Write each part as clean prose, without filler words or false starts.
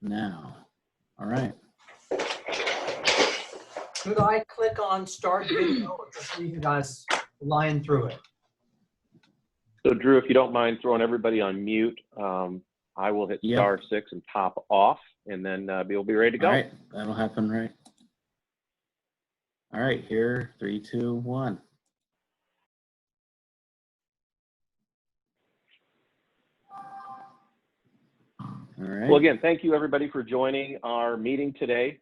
now. All right. Should I click on start video or just leave you guys line through it? So Drew, if you don't mind throwing everybody on mute, I will hit star 6 and pop off, and then we'll be ready to go. All right, that'll happen right. All right, here, 3, 2, 1. All right. Well, again, thank you everybody for joining our meeting today.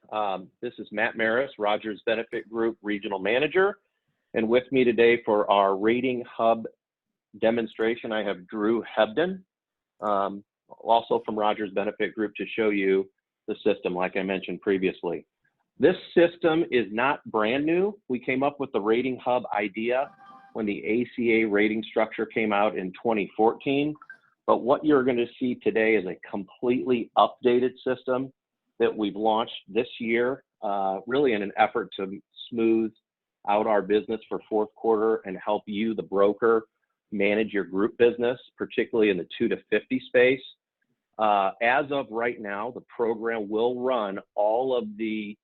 This is Matt Maris, Rogers Benefit Group Regional Manager. And with me today for our Rating Hub demonstration, I have Drew Hebden, also from Rogers Benefit Group, to show you the system like I mentioned previously. This system is not brand new. We came up with the Rating Hub idea when the ACA rating structure came out in 2014. But what you're going to see today is a completely updated system that we've launched this year, really in an effort to smooth out our business for fourth quarter and help you, the broker, manage your group business, particularly in the 2 to 50 space. As of right now, the program will run all of the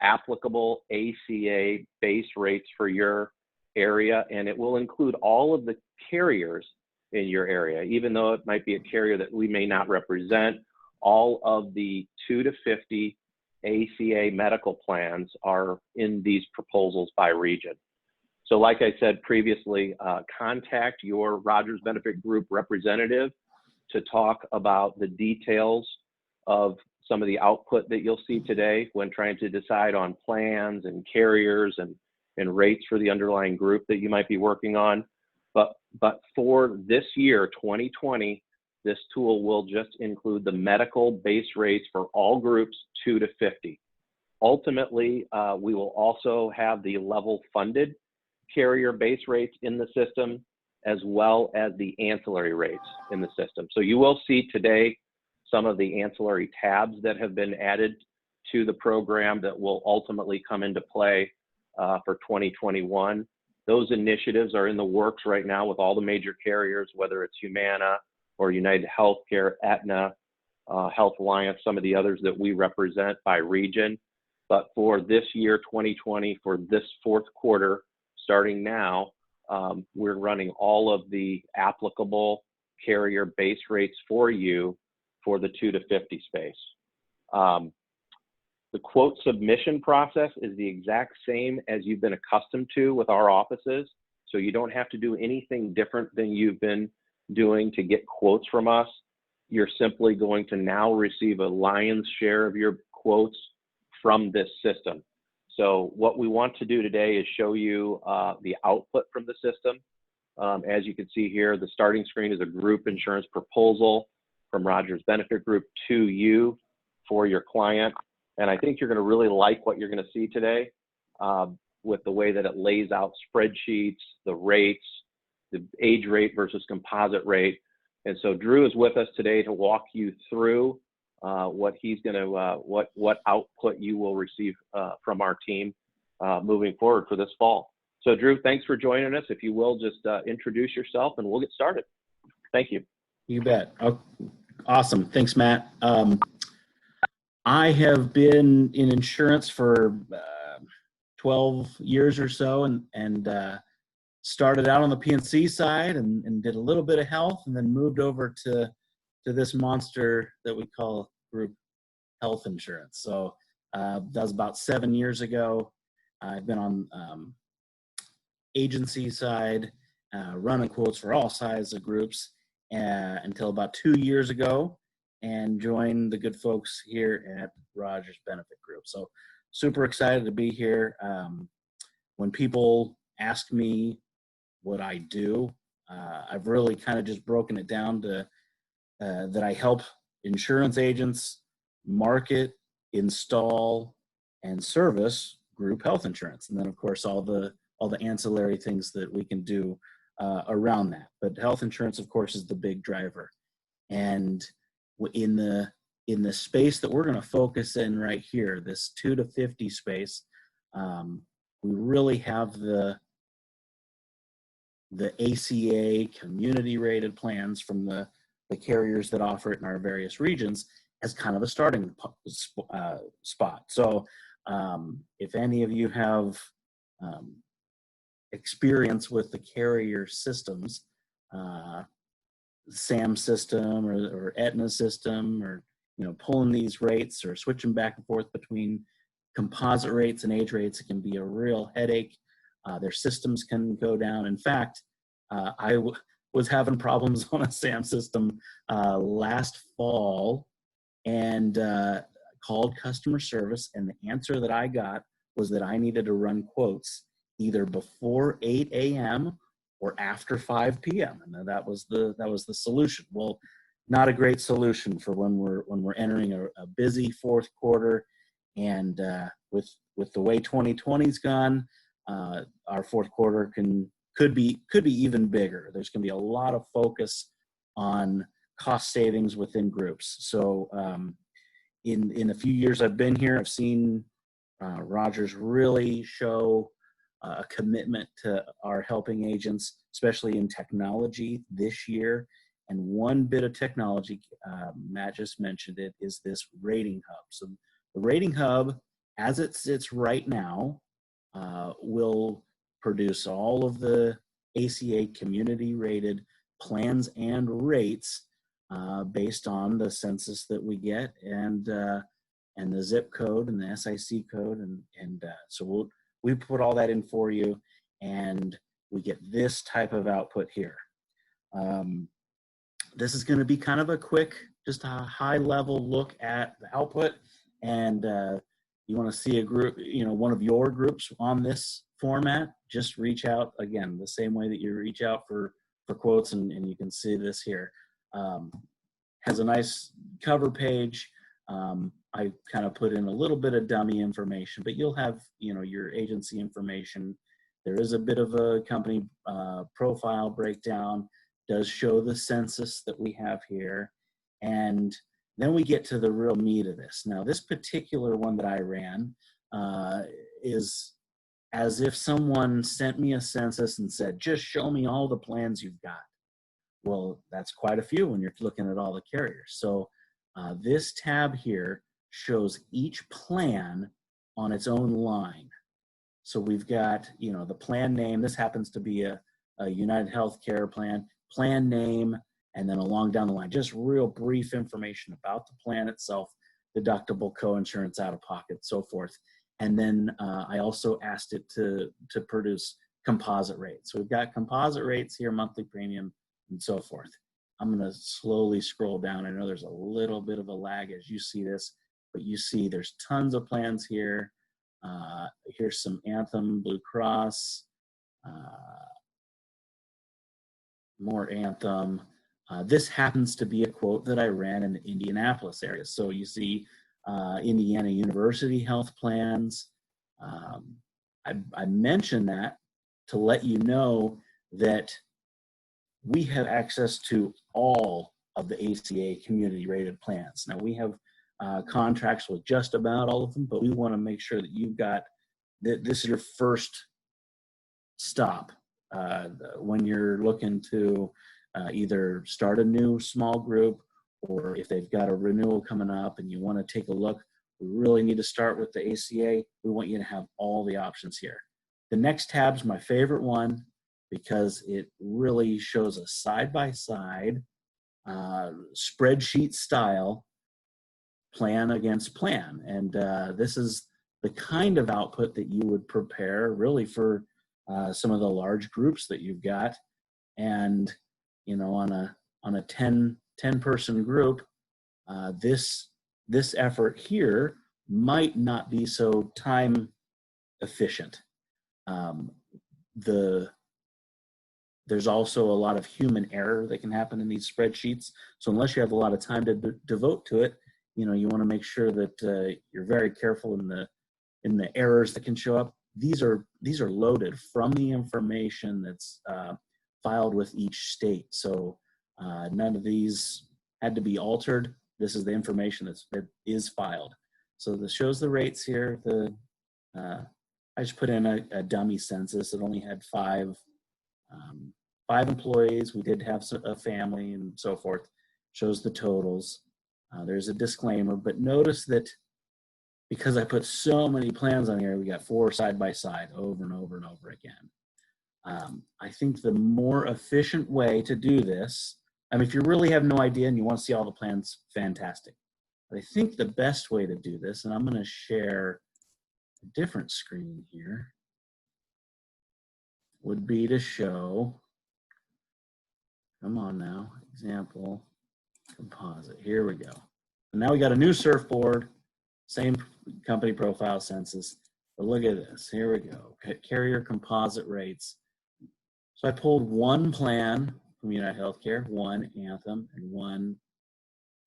applicable ACA base rates for your area, and it will include all of the carriers in your area. Even though it might be a carrier that we may not represent, all of the 2 to 50 ACA medical plans are in these proposals by region. So like I said previously, contact your Rogers Benefit Group representative to talk about the details of some of the output that you'll see today when trying to decide on plans and carriers and rates for the underlying group that you might be working on. But for this year, 2020, this tool will just include the medical base rates for all groups 2 to 50. Ultimately, we will also have the level funded carrier base rates in the system, as well as the ancillary rates in the system. So you will see today some of the ancillary tabs that have been added to the program that will ultimately come into play for 2021. Those initiatives are in the works right now with all the major carriers, whether it's Humana or United Healthcare, Aetna, Health Alliance, some of the others that we represent by region. But for this year, 2020, for this fourth quarter, starting now, we're running all of the applicable carrier base rates for you for the 2 to 50 space. The quote submission process is the exact same as you've been accustomed to with our offices. So you don't have to do anything different than you've been doing to get quotes from us. You're simply going to now receive a lion's share of your quotes from this system. So what we want to do today is show you the output from the system. As you can see here, the starting screen is a group insurance proposal from Rogers Benefit Group to you for your client. And I think you're going to really like what you're going to see today with the way that it lays out spreadsheets, the rates, the age rate versus composite rate. And so Drew is with us today to walk you through what he's going to, what output you will receive from our team moving forward for this fall. So Drew, thanks for joining us. If you will, just introduce yourself and we'll get started. Thank you. You bet. Oh, awesome. Thanks, Matt. I have been in insurance for 12 years or so, and started out on the P&C side and did a little bit of health, and then moved over to this monster that we call group health insurance. So that was about 7 years ago. I've been on agency side, running quotes for all sizes of groups until about 2 years ago, and joined the good folks here at Rogers Benefit Group. So super excited to be here. When people ask me what I do, I've really kind of just broken it down to that I help insurance agents market, install, and service group health insurance. And then of course all the ancillary things that we can do around that. But health insurance, of course, is the big driver. And in the space that we're going to focus in right here, this 2 to 50 space, we really have the ACA community rated plans from the carriers that offer it in our various regions. as kind of a starting spot. So if any of you have experience with the carrier systems, SAM system or Aetna system, or pulling these rates or switching back and forth between composite rates and age rates, it can be a real headache. Their systems can go down. In fact, I was having problems on a SAM system last fall, and called customer service, and the answer that I got was that I needed to run quotes either before 8 a.m. or after 5 p.m. and that was the solution. Well, not a great solution for when we're entering a busy fourth quarter, and with the way 2020's gone, our fourth quarter could be even bigger. There's going to be a lot of focus on cost savings within groups. So in the few years I've been here, I've seen Rogers really show a commitment to our helping agents, especially in technology this year. And one bit of technology, Matt just mentioned it, is this rating hub. So the rating hub, as it sits right now, will produce all of the ACA community rated plans and rates based on the census that we get, and the zip code and the SIC code, and so we put all that in for you, and we get this type of output here. This is going to be kind of a quick, just a high level look at the output, and you want to see a group, one of your groups on this format, just reach out again the same way that you reach out for quotes, and you can see this here. Has a nice cover page. I kind of put in a little bit of dummy information, but you'll have your agency information. There is a bit of a company profile breakdown, does show the census that we have here, and then we get to the real meat of this. Now, this particular one that I ran is as if someone sent me a census and said, just show me all the plans you've got. Well, that's quite a few when you're looking at all the carriers. So this tab here shows each plan on its own line. So we've got, the plan name. This happens to be a United Healthcare plan name, and then along down the line, just real brief information about the plan itself, deductible, co-insurance, out-of-pocket, so forth. And then I also asked it to produce composite rates. So we've got composite rates here, monthly premium, and so forth. I'm going to slowly scroll down. I know there's a little bit of a lag as you see this, but you see there's tons of plans here. Here's some Anthem, Blue Cross, more Anthem. This happens to be a quote that I ran in the Indianapolis area. So you see Indiana University health plans. I mentioned that to let you know that we have access to all of the ACA community rated plans. Now we have contracts with just about all of them, but we want to make sure that you've got, this is your first stop when you're looking to either start a new small group, or if they've got a renewal coming up and you want to take a look. We really need to start with the ACA. We want you to have all the options here. The next tab's my favorite one, because it really shows a side-by-side spreadsheet style plan against plan. And this is the kind of output that you would prepare really for some of the large groups that you've got. And on a 10 person group, this effort here might not be so time efficient. There's also a lot of human error that can happen in these spreadsheets. So unless you have a lot of time to devote to it, you want to make sure that you're very careful in the errors that can show up. These are loaded from the information that's filed with each state. So none of these had to be altered. This is the information that is filed. So this shows the rates here. I just put in a dummy census. It only had five employees. We did have a family and so forth. Shows the totals. There's a disclaimer, but notice that because I put so many plans on here, we got 4 side by side over and over and over again. I think the more efficient way to do this, I mean, if you really have no idea and you want to see all the plans, fantastic. But I think the best way to do this, and I'm going to share a different screen here, would be to show, come on now, example, composite. Here we go. And now we got a new surfboard, same company profile, census. But look at this. Here we go. Carrier composite rates. So I pulled one plan from United Healthcare, one Anthem, and one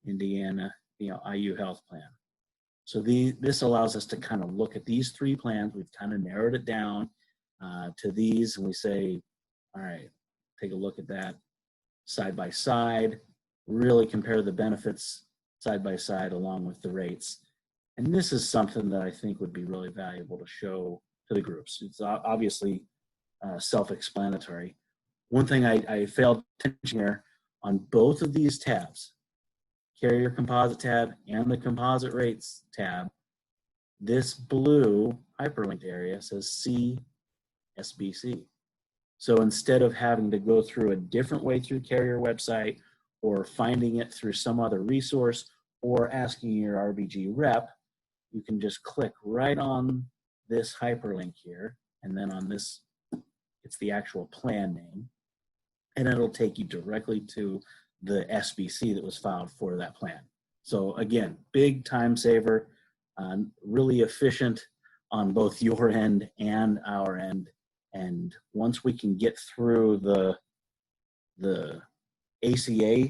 Indiana, IU Health plan. So this allows us to kind of look at these 3 plans. We've kind of narrowed it down to these, and we say, all right, take a look at that side by side, really compare the benefits side by side along with the rates. And this is something that I think would be really valuable to show to the groups. It's obviously self-explanatory. One thing I failed to mention here, on both of these tabs, carrier composite tab and the composite rates tab, this blue hyperlinked area says see SBC. So instead of having to go through a different way through carrier website or finding it through some other resource or asking your RBG rep, you can just click right on this hyperlink here, and then on this, it's the actual plan name, and it'll take you directly to the SBC that was filed for that plan. So again, big time saver, really efficient on both your end and our end. And once we can get through the ACA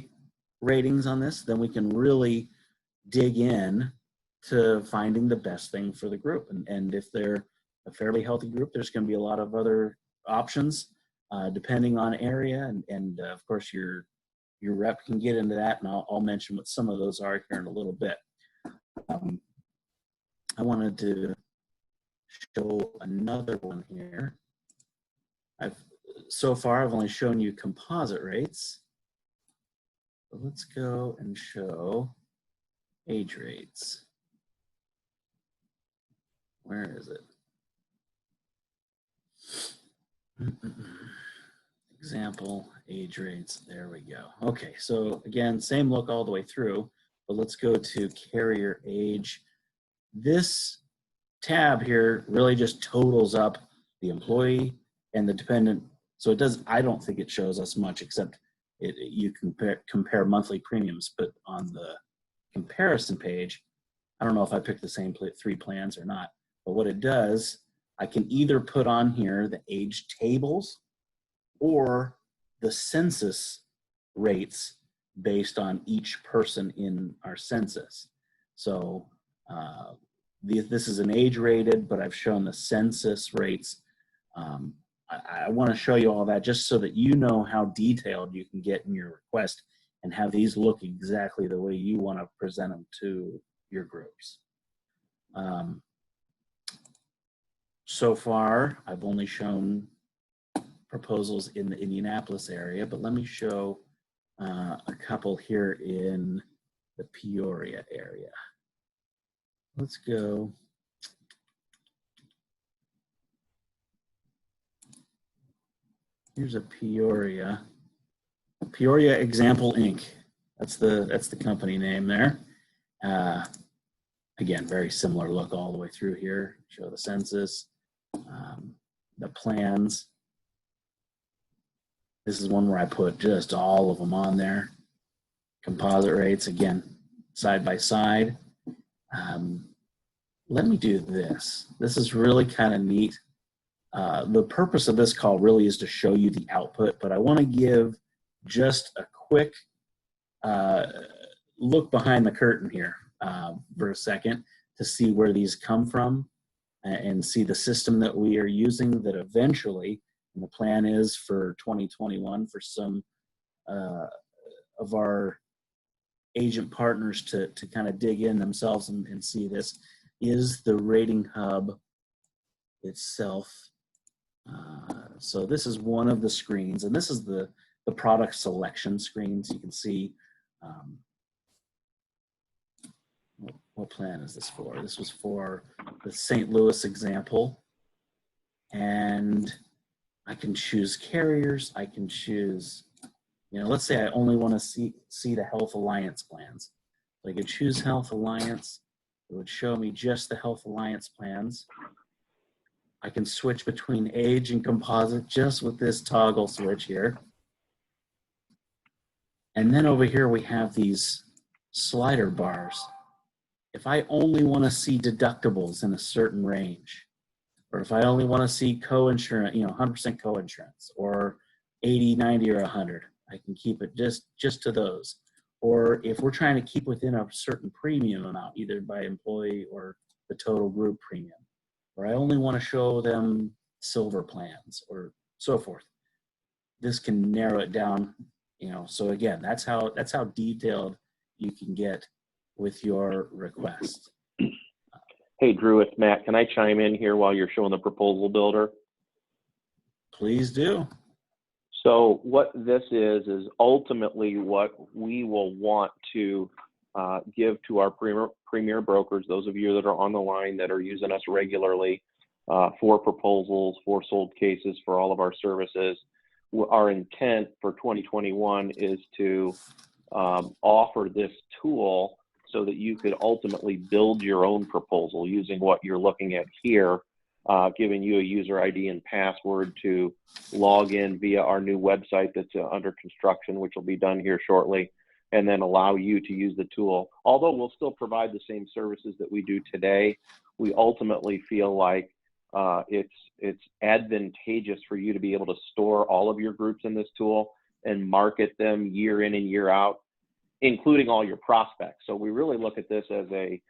ratings on this, then we can really dig in to finding the best thing for the group. And if they're a fairly healthy group, there's going to be a lot of other options depending on area. And of course, your rep can get into that, and I'll mention what some of those are here in a little bit. I wanted to show another one here. So far, I've only shown you composite rates. But let's go and show age rates. Where is it? Example, age rates. There we go. Okay, so again, same look all the way through, but let's go to carrier age. This tab here really just totals up the employee and the dependent. So it does, I don't think it shows us much, except you compare monthly premiums, but on the comparison page, I don't know if I picked the same 3 plans or not, but what it does, I can either put on here the age tables or the census rates based on each person in our census. So this is an age rated, but I've shown the census rates. I want to show you all that just so that you know how detailed you can get in your request and have these look exactly the way you want to present them to your groups. So far, I've only shown proposals in the Indianapolis area, but let me show a couple here in the Peoria area. Let's go. Here's a Peoria Example Inc. That's the company name there. Again, very similar look all the way through here. Show the census, the plans. This is one where I put just all of them on there. Composite rates, again, side by side. Let me do this. This is really kind of neat. The purpose of this call really is to show you the output, but I want to give just a quick look behind the curtain here for a second to see where these come from and see the system that we are using that eventually, and the plan is for 2021 for some of our agent partners to kind of dig in themselves and see this, is the Rating Hub itself. So this is one of the screens, and this is the product selection screens. You can see what plan is this for? This was for the St. Louis example. And I can choose carriers. I can choose, let's say I only want to see the Health Alliance plans. So I could choose Health Alliance. It would show me just the Health Alliance plans. I can switch between age and composite just with this toggle switch here. And then over here we have these slider bars. If I only want to see deductibles in a certain range, or if I only want to see co-insurance, 100% co-insurance, or 80, 90, or 100, I can keep it just to those. Or if we're trying to keep within a certain premium amount, either by employee or the total group premium, or I only want to show them silver plans or so forth. This can narrow it down, so again, that's how detailed you can get with your request. Hey, Drew, it's Matt. Can I chime in here while you're showing the proposal builder? Please do. So what this is ultimately what we will want to give to our premier brokers, those of you that are on the line that are using us regularly for proposals, for sold cases, for all of our services. Our intent for 2021 is to offer this tool so that you could ultimately build your own proposal using what you're looking at here, giving you a user ID and password to log in via our new website that's under construction, which will be done here shortly, and then allow you to use the tool. Although we'll still provide the same services that we do today, we ultimately feel like it's advantageous for you to be able to store all of your groups in this tool and market them year in and year out, including all your prospects. So we really look at this as a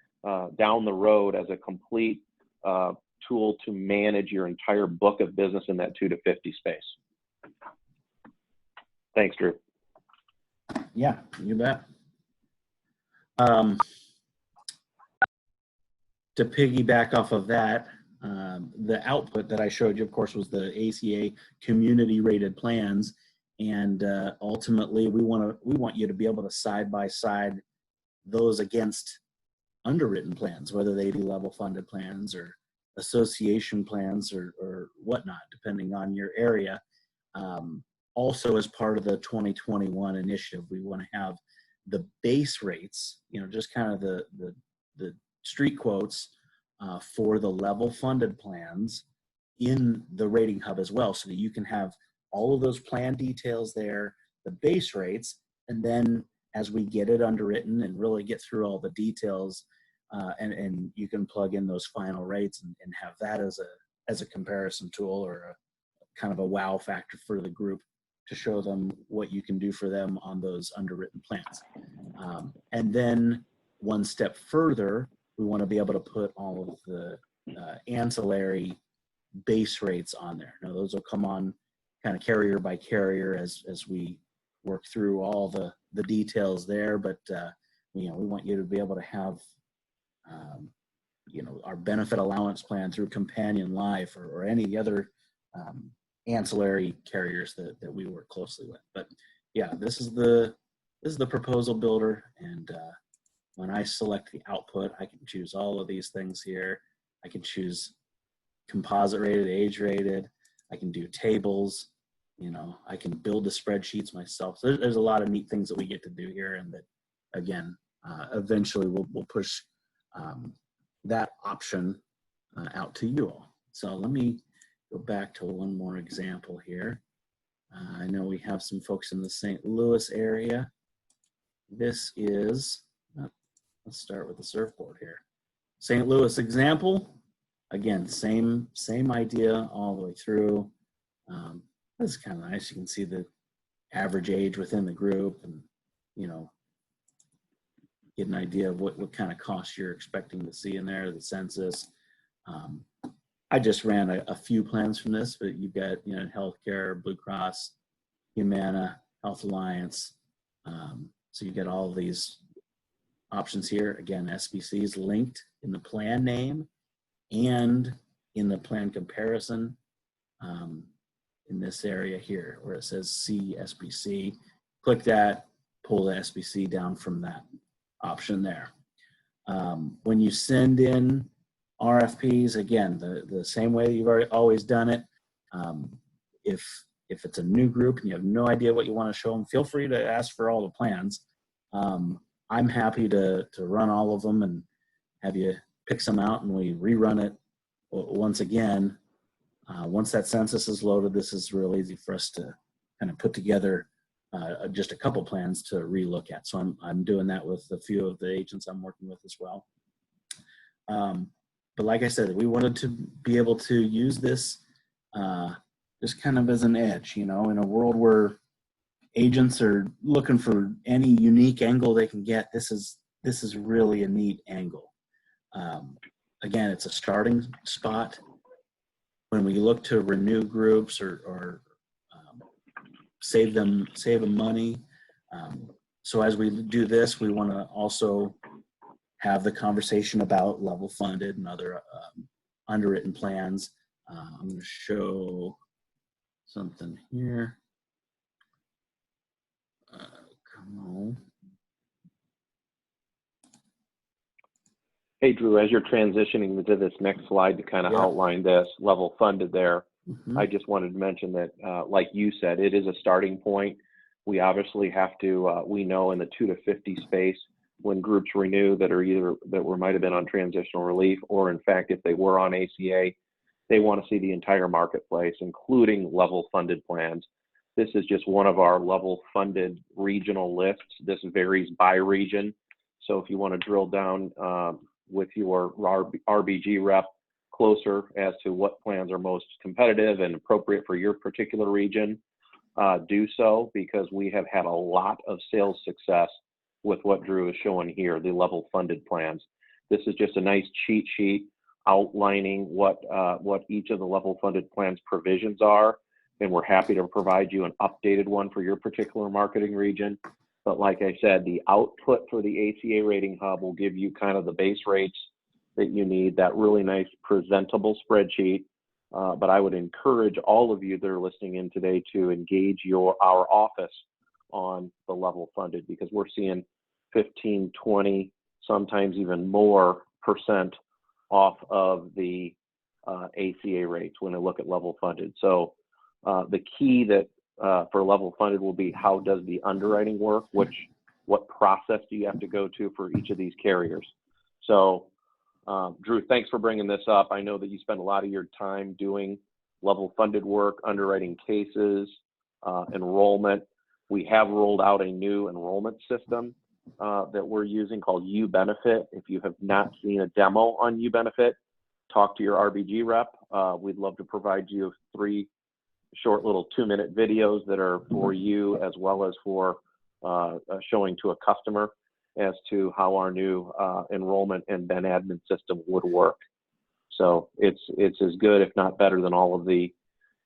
down the road as a complete tool to manage your entire book of business in that 2 to 50 space. Thanks, Drew. Yeah, you bet. To piggyback off of that, the output that I showed you, of course, was the ACA community rated plans. And ultimately, we want you to be able to side by side those against underwritten plans, whether they be level funded plans or association plans or whatnot, depending on your area. Also, as part of the 2021 initiative, we want to have the base rates, just kind of the street quotes for the level funded plans in the rating hub as well, so that you can have all of those plan details there, the base rates, and then as we get it underwritten and really get through all the details, and you can plug in those final rates and have that as a comparison tool or a kind of a wow factor for the group to show them what you can do for them on those underwritten plans. And then one step further, we want to be able to put all of the ancillary base rates on there. Now those will come on kind of carrier by carrier as we work through all the details there, but we want you to be able to have our benefit allowance plan through Companion Life or any other ancillary carriers that we work closely with. But yeah, this is the proposal builder, and when I select the output, I can choose all of these things here. I can choose composite rated, age rated. I can do tables. I can build the spreadsheets myself. So there's a lot of neat things that we get to do here, and that again, eventually we'll push that option out to you all. So let me go back to one more example here. I know we have some folks in the St. Louis area. This is, let's start with the surfboard here. St. Louis example, again, same idea all the way through. This is kind of nice. You can see the average age within the group and, get an idea of what kind of costs you're expecting to see in there, the census. I just ran a few plans from this, but you've got, healthcare, Blue Cross, Humana, Health Alliance. So you get all of these options here. Again, SBC is linked in the plan name and in the plan comparison in this area here where it says see SBC. Click that, pull the SBC down from that option there. When you send in RFPs, again, the same way that you've always done it. If it's a new group and you have no idea what you want to show them, feel free to ask for all the plans. I'm happy to run all of them and have you pick some out, and we rerun it once again. Once that census is loaded, this is real easy for us to kind of put together just a couple plans to relook at. So I'm doing that with a few of the agents I'm working with as well. But like I said, we wanted to be able to use this just kind of as an edge, in a world where agents are looking for any unique angle they can get. This is really a neat angle. Again, it's a starting spot. When we look to renew groups or save them money. So as we do this, we want to also have the conversation about level funded and other underwritten plans. I'm going to show something here. Come on. Hey, Drew, as you're transitioning to this next slide to kind of outline this level funded there, I just wanted to mention that, like you said, it is a starting point. We obviously have to, we know in the 2 to 50 space, when groups renew that are either might have been on transitional relief, or in fact, if they were on ACA, they want to see the entire marketplace, including level funded plans. This is just one of our level funded regional lists. This varies by region. So if you want to drill down with your RBG rep closer as to what plans are most competitive and appropriate for your particular region, do so, because we have had a lot of sales success with what Drew is showing here, the level funded plans. This is just a nice cheat sheet outlining what each of the level funded plans provisions are, and we're happy to provide you an updated one for your particular marketing region. But like I said, the output for the ACA Rating Hub will give you kind of the base rates that you need, that really nice presentable spreadsheet. But I would encourage all of you that are listening in today to engage our office on the level funded, because we're seeing 15, 20, sometimes even more % off of the ACA rates when I look at level funded. So the key that for level funded will be, how does the underwriting work? What process do you have to go to for each of these carriers? So Drew, thanks for bringing this up. I know that you spend a lot of your time doing level funded work, underwriting cases, enrollment. We have rolled out a new enrollment system that we're using called UBenefit. If you have not seen a demo on UBenefit, talk to your RBG rep. We'd love to provide you 3 short little 2-minute videos that are for you, as well as for showing to a customer as to how our new enrollment and ben admin system would work. So it's as good, if not better, than all of the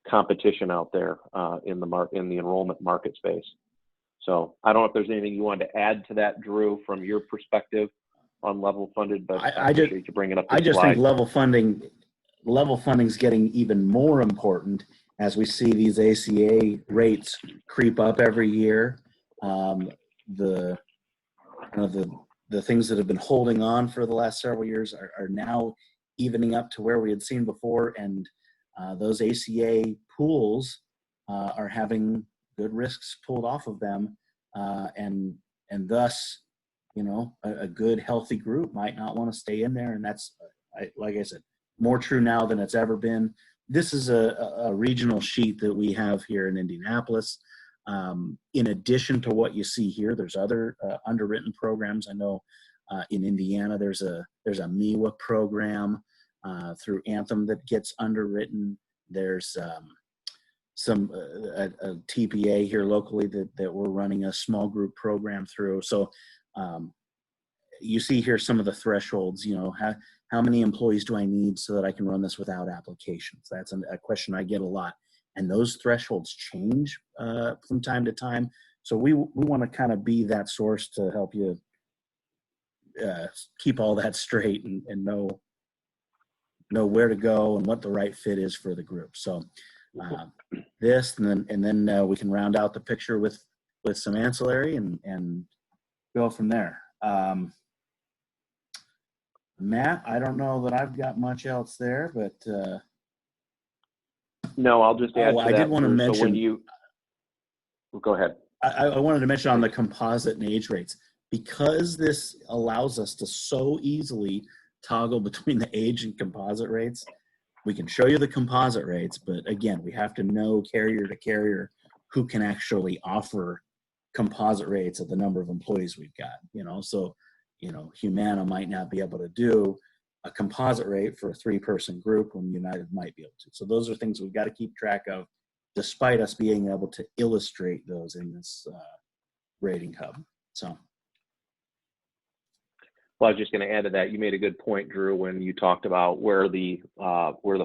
competition out there in the enrollment market space. So I don't know if there's anything you wanted to add to that, Drew, from your perspective on level funded, but I appreciate you bringing up the I just slide. think level funding is getting even more important as we see these ACA rates creep up every year. The things that have been holding on for the last several years are now evening up to where we had seen before, and those ACA pools are having good risks pulled off of them, and thus, a good healthy group might not want to stay in there, and that's, like I said, more true now than it's ever been. This is a regional sheet that we have here in Indianapolis. In addition to what you see here, there's other underwritten programs. I know in Indiana there's a MEWA program through Anthem that gets underwritten. There's a TPA here locally that we're running a small group program through. So you see here some of the thresholds. How many employees do I need so that I can run this without applications? That's a question I get a lot. And those thresholds change from time to time. So we want to kind of be that source to help you keep all that straight and know where to go and what the right fit is for the group. So this, and then we can round out the picture with some ancillary and go from there. Matt, I don't know that I've got much else there, but No, I'll just add Oh, to I that. did wanna Drew. So when mention- you, go ahead. I wanted to mention on the composite and age rates, because this allows us to so easily toggle between the age and composite rates. We can show you the composite rates, but again, we have to know carrier to carrier who can actually offer composite rates at the number of employees we've got, you know? So, you know, Humana might not be able to do a composite rate for a 3-person group when United might be able to. So those are things we've got to keep track of, despite us being able to illustrate those in this rating hub. So, Well, I was just going to add to that. You made a good point, Drew, when you talked about where the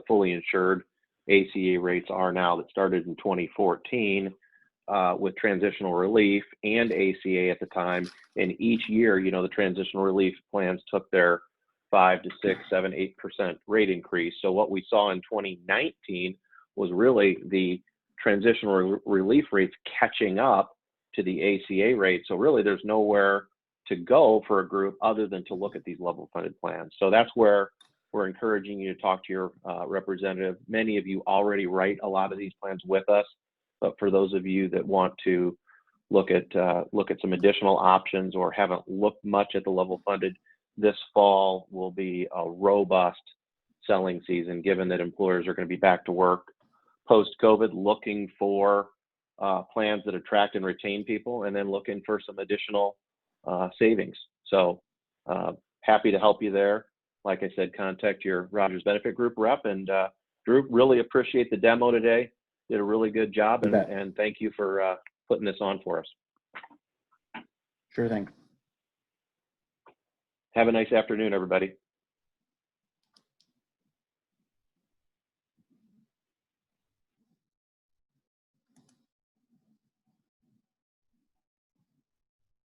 fully insured ACA rates are now that started in 2014 with transitional relief and ACA at the time. And each year, you know, the transitional relief plans took their 5 to 6, 7, 8% rate increase. So what we saw in 2019 was really the transitional relief rates catching up to the ACA rate. So really, there's nowhere to go for a group other than to look at these level funded plans. So that's where we're encouraging you to talk to your representative. Many of you already write a lot of these plans with us, but for those of you that want to look at some additional options or haven't looked much at the level funded, this fall will be a robust selling season, given that employers are going to be back to work post-COVID, looking for plans that attract and retain people, and then looking for some additional savings. So happy to help you there. Like I said, contact your Rogers Benefit Group rep. And Drew, really appreciate the demo today. Did a really good job, and thank you for putting this on for us. sure thing. Have a nice afternoon, everybody.